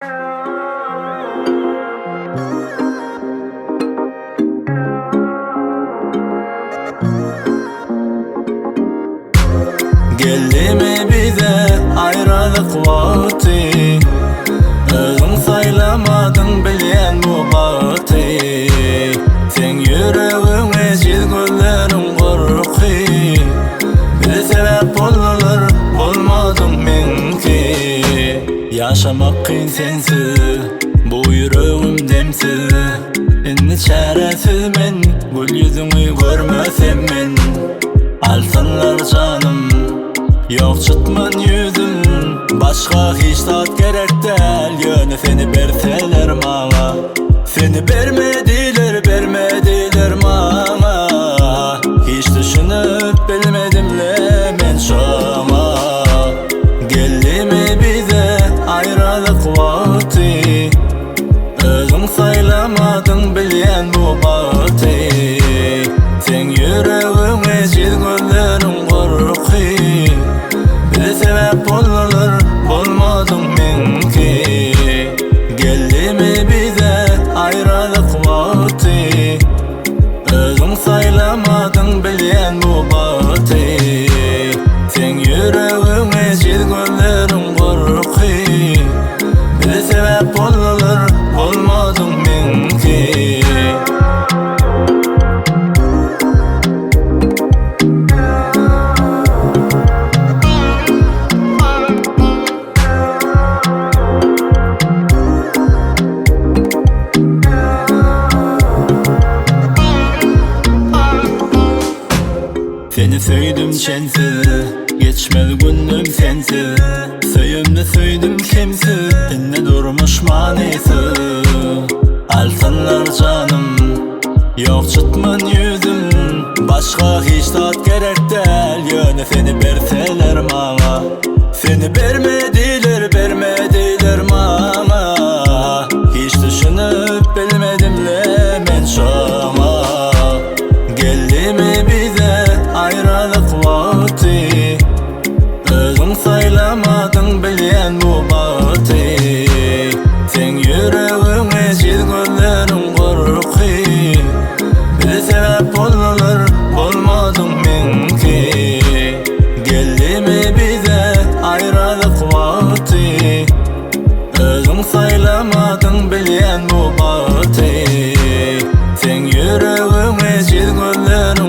Geldi mi bize ayrılık vakti? Özün saylamadın bilyen bu bahtı. Sen yüreğine çizgilerin korku. Bir sebep olurlar olmadım men ki. Yaşamak kıyın sensiz, bu yüreğim demsiz. Inni çaresiz men, gül yüzünü görmesem men. Alsınlar canım, yok çıtman yüzüm. Başka hiç tat gerek değil. Yönü seni berseler bana. Seni vermediler bana. Hiç düşünüp bilmedimle men şoma. Geldi mi bize ayrılık vakti? Özün saylamadın bilyen bu bahtı. Sen yüreğine çizgilerin korku. Bir sebep olurlar olmadım men ki. Geldi mi bize ayrılık vakti? Özün saylamadın bilyen bu bahtı. Sen yüreğine çizgilerin korku. Bir sebep olurlar olmadım men ki. Seni söyledim şensiz, geçmez günüm sensiz. Söyümde söyledim kimsiz, dinle durmuş manisi. Alsınlar canım, yok çıtman yüzüm. Başka hiç tat gerek değil. Yönü seni berseler bana. Seni vermediler bana. Hiç düşünüp bilmedimle men şoma. Geldi mi bize ayrılık vakti? Özün saylamadın bilyen bu bahtı. Sen yüreğine çizgilerin korku. Bir sebep olurlar olmadım men ki. Geldi mi bize ayrılık vakti? Özün saylamadın bilyen bu bahtı. Sen yüreğine çizgilerin